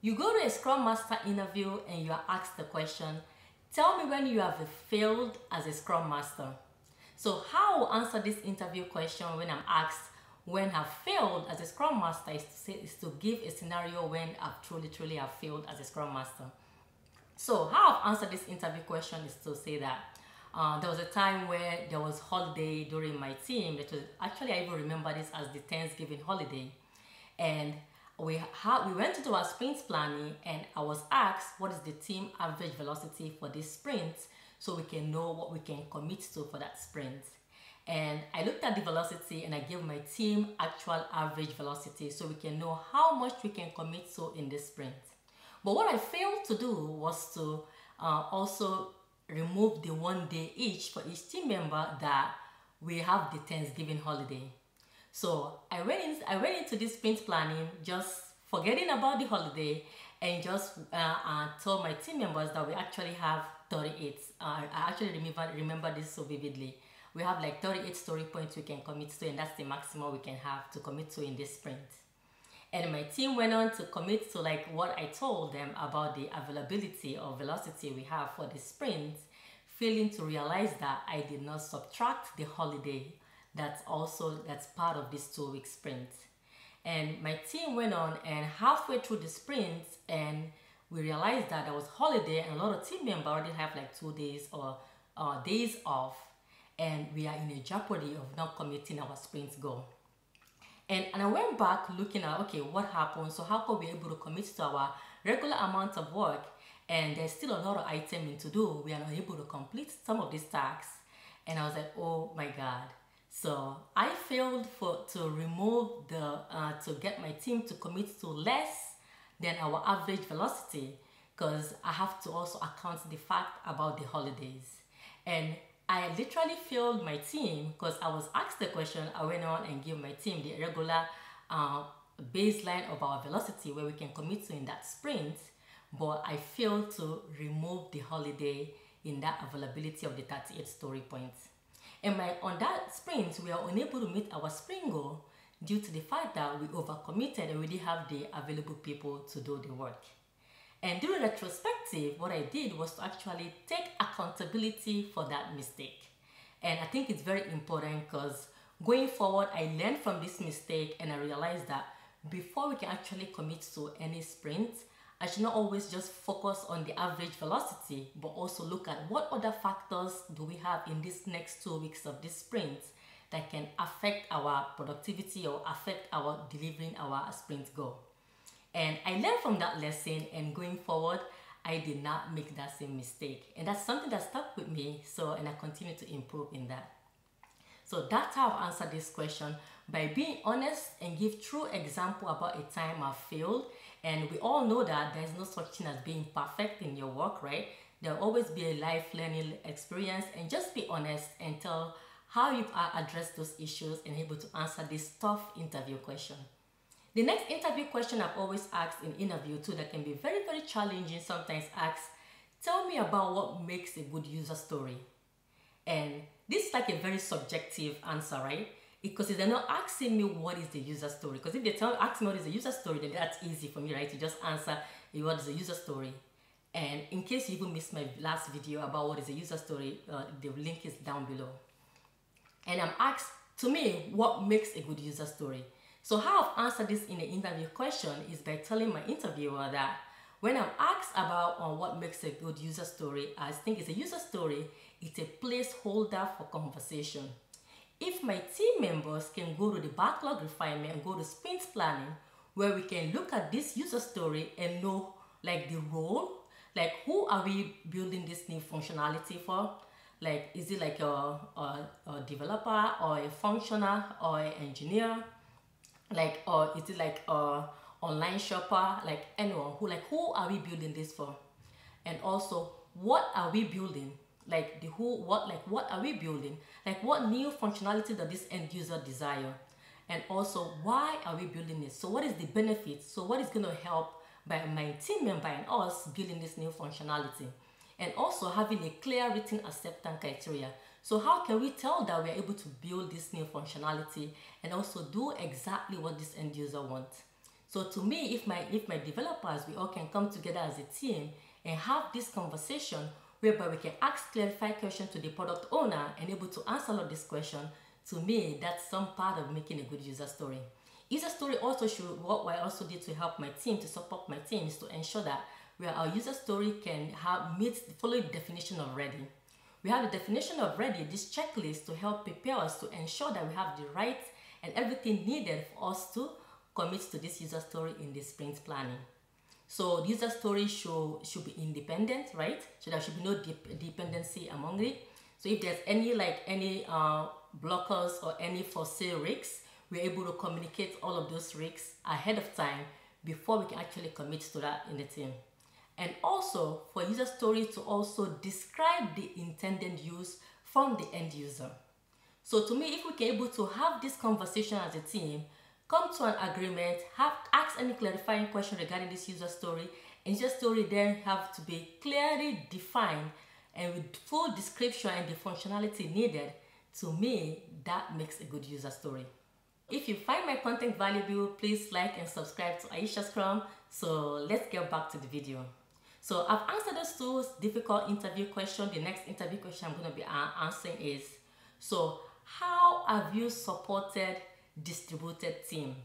You go to a Scrum Master interview and you are asked the question, tell me when you have failed as a Scrum Master. So how I will answer this interview question when I'm asked when I've failed as a Scrum Master is to give a scenario when I've truly have failed as a Scrum Master. So how I've answered this interview question is to say that there was a time where there was holiday during my team. That was actually, I even remember this as the Thanksgiving holiday, and we went to do our sprint planning, and I was asked what is the team average velocity for this sprint so we can know what we can commit to for that sprint. And I looked at the velocity and I gave my team actual average velocity so we can know how much we can commit to in this sprint. But what I failed to do was to also remove the 1 day each for each team member that we have the Thanksgiving holiday. So I went into this sprint planning just forgetting about the holiday and just told my team members that we actually have 38. I actually remember this so vividly. We have like 38 story points we can commit to, and that's the maximum we can have to commit to in this sprint. And my team went on to commit to like what I told them about the availability or velocity we have for the sprint, failing to realize that I did not subtract the holiday that's part of this 2-week sprint. And my team went on, and halfway through the sprint, and we realized that there was holiday and a lot of team members already have like 2 days or days off, and we are in a jeopardy of not committing our sprint goal. And I went back looking at, okay, what happened? So how could we be able to commit to our regular amount of work, and there's still a lot of items to do. We are not able to complete some of these tasks. And I was like, oh my God. So I failed to remove to get my team to commit to less than our average velocity, because I have to also account the fact about the holidays. And I literally failed my team because I was asked the question. I went on and gave my team the irregular baseline of our velocity where we can commit to in that sprint, but I failed to remove the holiday in that availability of the 38 story points. And on that sprint, we are unable to meet our sprint goal due to the fact that we overcommitted and we didn't have the available people to do the work. And during retrospective, what I did was to actually take accountability for that mistake. And I think it's very important because going forward, I learned from this mistake and I realized that before we can actually commit to any sprint, I should not always just focus on the average velocity, but also look at what other factors do we have in this next 2 weeks of this sprint that can affect our productivity or affect our delivering our sprint goal. And I learned from that lesson, and going forward, I did not make that same mistake. And that's something that stuck with me, and I continue to improve in that. So that's how I've answered this question, by being honest and give true example about a time I failed. And we all know that there's no such thing as being perfect in your work, right? There'll always be a life learning experience, and just be honest and tell how you address those issues and able to answer this tough interview question. The next interview question I've always asked in interview too that can be very, very challenging sometimes asks, tell me about what makes a good user story. And this is like a very subjective answer, right? Because if they're not asking me what is the user story, because if they ask me what is the user story, then that's easy for me, right? To just answer what is the user story. And in case you even missed my last video about what is a user story, the link is down below. And I'm asked, to me, what makes a good user story? So how I've answered this in the interview question is by telling my interviewer that when I'm asked about what makes a good user story, I think it's a user story, it's a placeholder for conversation. If my team members can go to the backlog refinement and go to sprint planning, where we can look at this user story and know like the role, like who are we building this new functionality for? Like, is it like a developer or a functioner or an engineer? Like, or is it like a online shopper? Like anyone who are we building this for? And also, what are we building? Like what are we building? Like what new functionality does this end user desire? And also, why are we building this? So what is the benefit? So what is going to help by my team member and us building this new functionality? And also having a clear written acceptance criteria. So how can we tell that we are able to build this new functionality and also do exactly what this end user wants? So to me, if my developers, we all can come together as a team and have this conversation whereby we can ask clarifying questions to the product owner and able to answer all of this question, to me, that's some part of making a good user story. User story also should, what I also did to help my team, to support my team, is to ensure that where our user story can meet the following definition of ready. We have the definition of ready, this checklist to help prepare us to ensure that we have the right and everything needed for us to commit to this user story in the sprint planning. So the user story should be independent, right? So there should be no dependency among it. So if there's any blockers or any for sale risks, we're able to communicate all of those risks ahead of time before we can actually commit to that in the team. And also for user story to also describe the intended use from the end user. So to me, if we can able to have this conversation as a team, come to an agreement, ask any clarifying question regarding this user story, and user story then have to be clearly defined and with full description and the functionality needed, to me, that makes a good user story. If you find my content valuable, please like and subscribe to Aisha Scrum. So let's get back to the video. So I've answered those two difficult interview questions. The next interview question I'm going to be answering is, so how have you supported distributed team?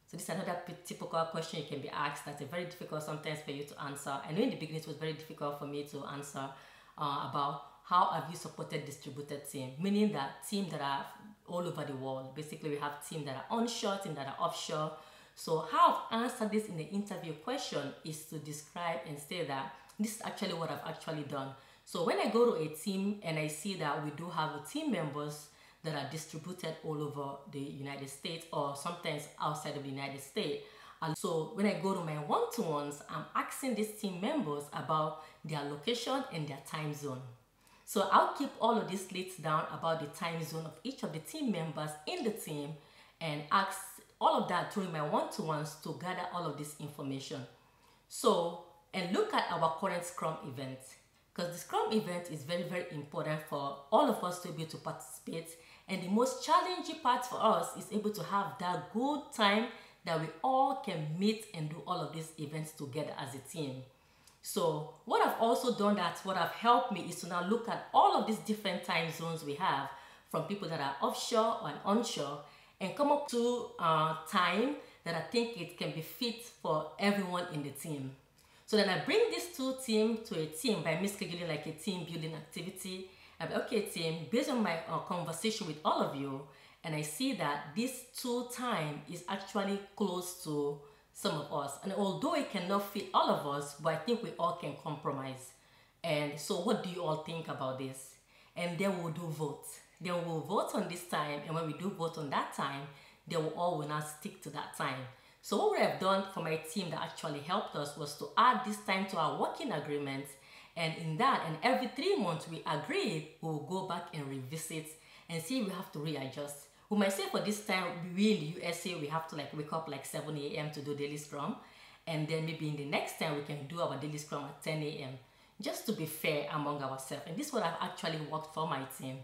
So this is another typical question you can be asked that's very difficult sometimes for you to answer. I know in the beginning it was very difficult for me to answer about how have you supported distributed team, meaning that team that are all over the world. Basically, we have teams that are onshore, teams that are offshore. So how I've answered this in the interview question is to describe and say that this is actually what I've actually done. So when I go to a team and I see that we do have team members that are distributed all over the United States or sometimes outside of the United States. And so when I go to my one-to-ones, I'm asking these team members about their location and their time zone. So I'll keep all of these lists down about the time zone of each of the team members in the team and ask all of that during my one-to-ones to gather all of this information. So, and look at our current Scrum event, because the Scrum event is very, very important for all of us to be able to participate. And the most challenging part for us is able to have that good time that we all can meet and do all of these events together as a team. So what I've also done, that's what have helped me, is to now look at all of these different time zones we have from people that are offshore and onshore and come up to time that I think it can be fit for everyone in the team. So then I bring these two teams to a team by scheduling like a team building activity. I'm like, okay team, based on my conversation with all of you, and I see that this two time is actually close to some of us. And although it cannot fit all of us, but I think we all can compromise. And so what do you all think about this? And then we'll do votes. Then we'll vote on this time, and when we do vote on that time, they will all will not stick to that time. So what we have done for my team that actually helped us was to add this time to our working agreement, and in that, and every 3 months we agreed we will go back and revisit and see if we have to readjust. We might say for this time, we in the USA, we have to like wake up like 7 a.m. to do daily Scrum, and then maybe in the next time we can do our daily Scrum at 10 a.m. just to be fair among ourselves. And this is what I've actually worked for my team.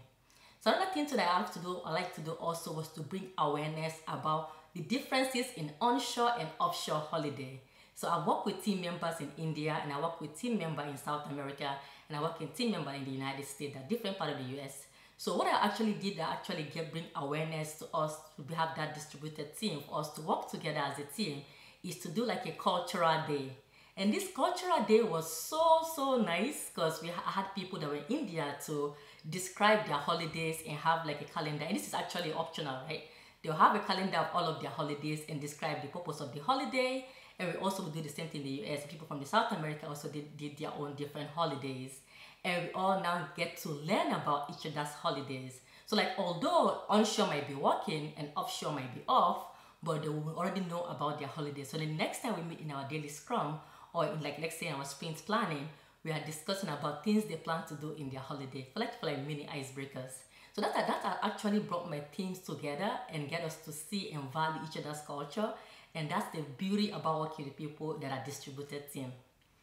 So another thing that I like to do also was to bring awareness about the differences in onshore and offshore holiday. So I work with team members in India, and I work with team members in South America, and I work with team members in the United States, that different part of the US. So what I actually did, I actually bring awareness to us to have that distributed team, for us to work together as a team, is to do like a cultural day. And this cultural day was so nice, because we had people that were in India to describe their holidays and have like a calendar. And this is actually optional, right? They'll have a calendar of all of their holidays and describe the purpose of the holiday. And we also do the same thing in the US. People from the South America also did their own different holidays. And we all now get to learn about each other's holidays. So like, although onshore might be working and offshore might be off, but they will already know about their holidays. So the next time we meet in our daily Scrum, or in like, let's say in our sprint planning, we are discussing about things they plan to do in their holiday, for like mini icebreakers. So that actually brought my teams together and get us to see and value each other's culture. And that's the beauty about working with people that are distributed team.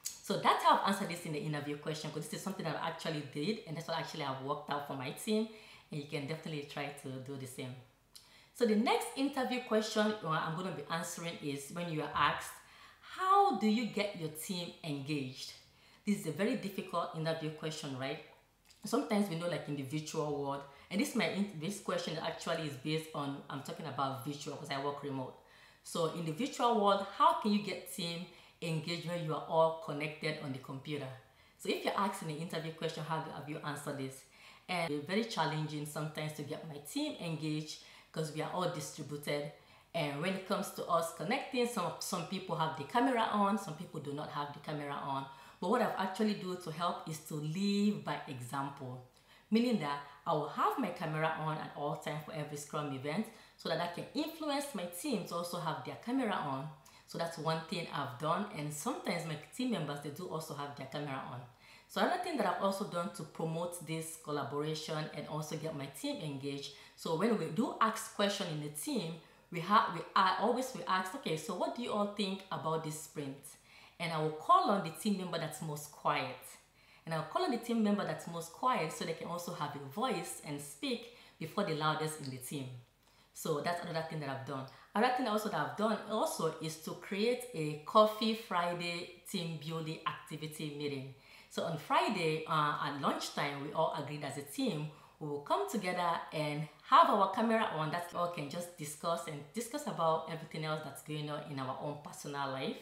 So that's how I've answered this in the interview question, because this is something that I actually did, and that's what actually I've worked out for my team, and you can definitely try to do the same. So the next interview question I'm going to be answering is when you are asked, how do you get your team engaged? This is a very difficult interview question, right? Sometimes we know, like in the virtual world, and this question actually is based on, I'm talking about virtual because I work remote. So in the virtual world, how can you get team engagement? You are all connected on the computer. So if you're asking an interview question, how have you answered this? And it's very challenging sometimes to get my team engaged because we are all distributed. And when it comes to us connecting, some people have the camera on, some people do not have the camera on. But what I've actually do to help is to lead by example, meaning that I will have my camera on at all times for every Scrum event so that I can influence my team to also have their camera on. So that's one thing I've done, and sometimes my team members, they do also have their camera on. So another thing that I've also done to promote this collaboration and also get my team engaged. So when we do ask questions in the team, we always ask, okay, so what do you all think about this sprint? And I will call on the team member that's most quiet. And I'll call on the team member that's most quiet so they can also have a voice and speak before the loudest in the team. So that's another thing that I've done. Another thing also that I've done also is to create a Coffee Friday team building activity meeting. So on Friday at lunchtime, we all agreed as a team, we will come together and have our camera on, that we all can just discuss about everything else that's going on in our own personal life.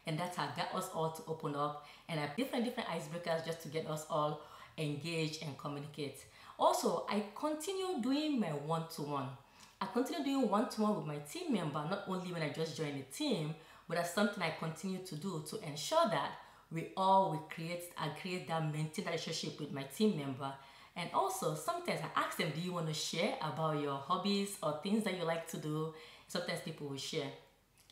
And that's how got us all to open up and have different icebreakers just to get us all engaged and communicate. Also, I continue doing my one-to-one. I continue doing one-to-one with my team member, not only when I just join the team, but that's something I continue to do to ensure that I create that maintain that relationship with my team member. And also, sometimes I ask them, do you want to share about your hobbies or things that you like to do? Sometimes people will share.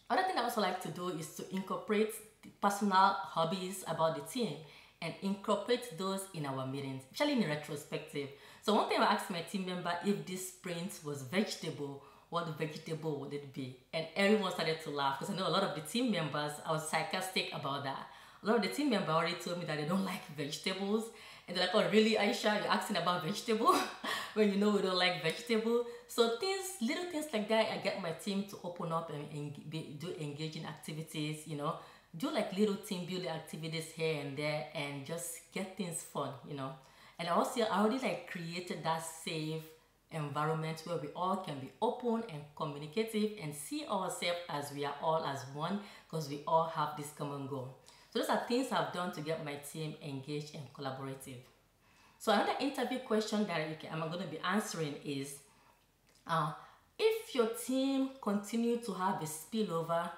Other thing I also like to do is to incorporate personal hobbies about the team and incorporate those in our meetings, especially in retrospective. So one thing I asked my team member, if this sprint was vegetable, what vegetable would it be? And everyone started to laugh because I know a lot of the team members, I was sarcastic about that. A lot of the team members already told me that they don't like vegetables. And they're like, oh really, Aisha, you're asking about vegetable when you know we don't like vegetable. So little things like that, I get my team to open up and do engaging activities, you know, do like little team building activities here and there and just get things fun, you know. And I already like created that safe environment where we all can be open and communicative and see ourselves as we are all as one because we all have this common goal. So those are things I've done to get my team engaged and collaborative. So another interview question that I'm going to be answering is, if your team continue to have a spillover,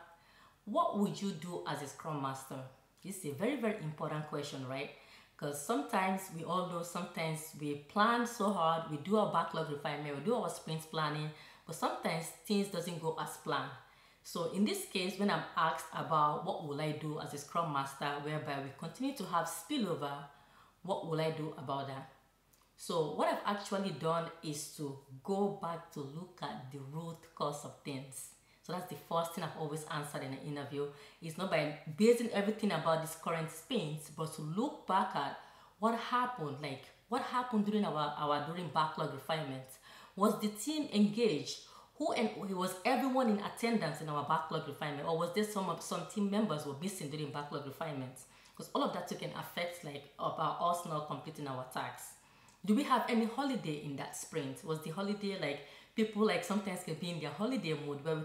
what would you do as a Scrum Master? This is a very important question, right? Because sometimes we all know, sometimes we plan so hard, we do our backlog refinement, we do our sprint planning, but sometimes things doesn't go as planned. So in this case, when I'm asked about what will I do as a Scrum Master, whereby we continue to have spillover, what will I do about that? So what I've actually done is to go back to look at the root cause of things. So that's the first thing I've always answered in an interview. It's not by basing everything about this current sprint, but to look back at what happened, like what happened during during backlog refinement. Was the team engaged? Was everyone in attendance in our backlog refinement, or was there some team members were missing during backlog refinement? Because all of that can affect like about us not completing our tasks. Do we have any holiday in that sprint? Was the holiday like people like sometimes can be in their holiday mode where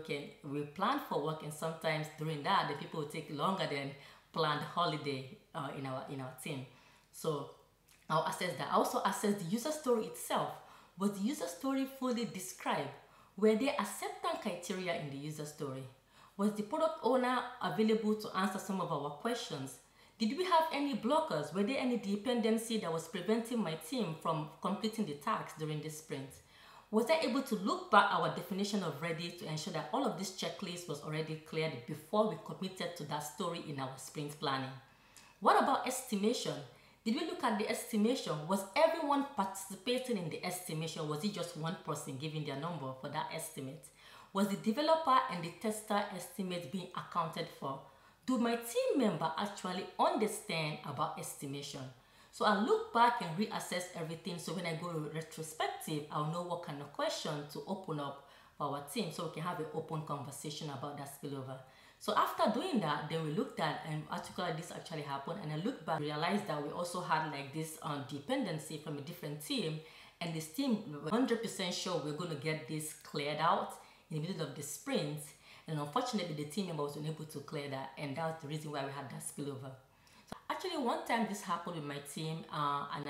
we plan for work, and sometimes during that the people will take longer than planned holiday in our team. So I'll assess that. I also assess the user story itself. Was the user story fully described? Were there acceptance criteria in the user story? Was the product owner available to answer some of our questions? Did we have any blockers? Were there any dependency that was preventing my team from completing the tasks during this sprint? Was I able to look back our definition of ready to ensure that all of this checklist was already cleared before we committed to that story in our sprint planning? What about estimation? Did we look at the estimation? Was everyone participating in the estimation? Was it just one person giving their number for that estimate? Was the developer and the tester estimate being accounted for? Do my team member actually understand about estimation? So I look back and reassess everything, so when I go to retrospective, I'll know what kind of question to open up for our team so we can have an open conversation about that spillover. So after doing that, then we looked at, and particularly this actually happened, and I looked back, realized that we also had like this dependency from a different team, and this team, we were 100% sure we're going to get this cleared out in the middle of the sprint, and unfortunately the team member was unable to clear that, and that's the reason why we had that spillover. So actually one time this happened with my team, and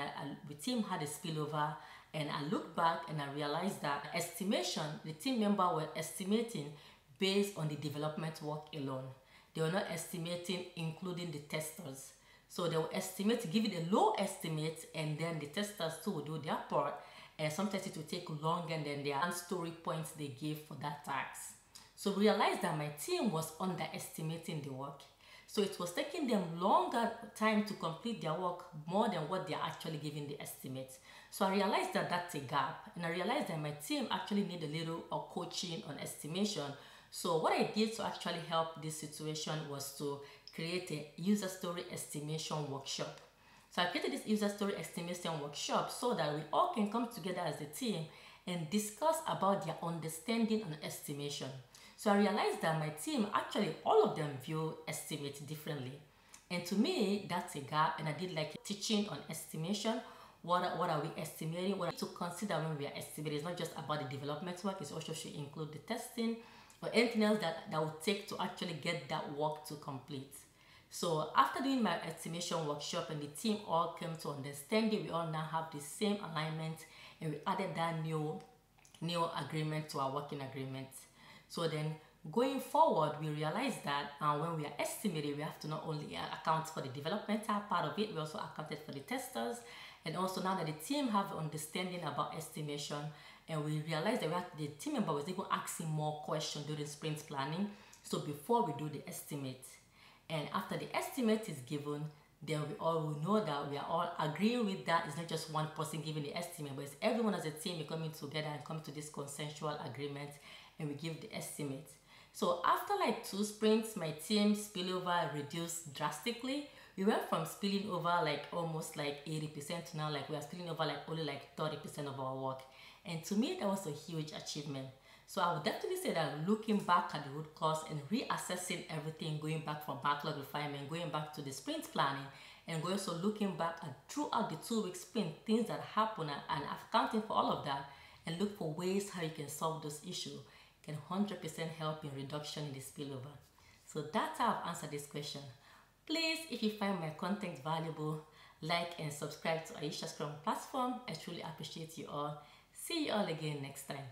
the team had a spillover, and I looked back and I realized that estimation, the team member were estimating based on the development work alone. They were not estimating including the testers. So they will estimate, give it a low estimate, and then the testers too will do their part. And sometimes it will take longer than the story points they gave for that task. So we realized that my team was underestimating the work. So it was taking them longer time to complete their work more than what they're actually giving the estimate. So I realized that that's a gap, and I realized that my team actually need a little coaching on estimation. So what I did to actually help this situation was to create a user story estimation workshop. So I created this user story estimation workshop so that we all can come together as a team and discuss about their understanding on estimation. So I realized that my team, actually all of them view estimate differently. And to me, that's a gap, and I did like teaching on estimation. What are we estimating? What to consider when we are estimating. It's not just about the development work, it also should include the testing or anything else that will take to actually get that work to complete. So after doing my estimation workshop and the team all came to understand it, we all now have the same alignment, and we added that new agreement to our working agreement. So then going forward, we realized that when we are estimating, we have to not only account for the developmental part of it, we also accounted for the testers. And also now that the team have understanding about estimation, and we realized that the team member was even asking more questions during sprint planning. So before we do the estimate, and after the estimate is given, then we all will know that we are all agreeing with that. It's not just one person giving the estimate, but it's everyone as a team coming together and coming to this consensual agreement, and we give the estimate. So after like 2 sprints, my team spillover reduced drastically. We went from spilling over like almost like 80% to now like we are spilling over like only like 30% of our work. And to me, that was a huge achievement. So I would definitely say that looking back at the root cause and reassessing everything, going back from backlog refinement, going back to the sprint planning, and going also looking back at throughout the 2-week sprint, things that happen, and accounting for all of that, and look for ways how you can solve those issues, can 100% help in reduction in the spillover. So that's how I've answered this question. Please, if you find my content valuable, like and subscribe to Aisha Scrum platform. I truly appreciate you all. See you all again next time.